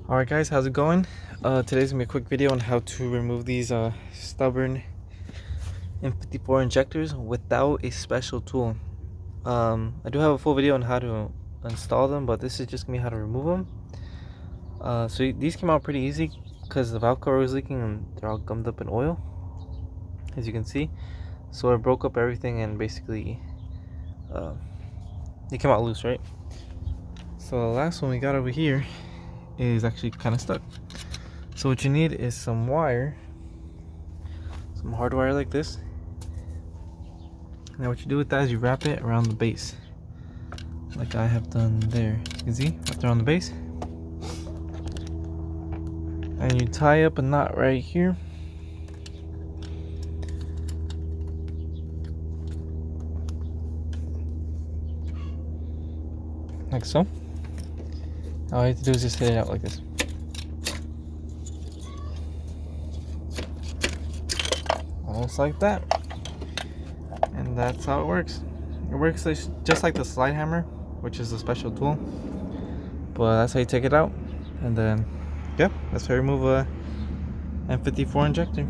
Alright guys, how's it going? Today's gonna be a quick video on how to remove these stubborn N54 injectors without a special tool. I do have a full video on how to install them, but this is just gonna be how to remove them. These came out pretty easy because the valve cover was leaking and they're all gummed up in oil, as you can see. So I broke up everything and basically they came out loose, right? So the last one we got over here is actually kind of stuck. So what you need is some wire, some hard wire like this. Now what you do with that is you wrap it around the base, like I have done there. You can see, wrapped around the base. And you tie up a knot right here. Like so. All you have to do is just hit it out like this. Just like that. And that's how it works. It works just like the slide hammer, which is a special tool. But that's how you take it out. And then, yeah, that's how you remove a N54 injector.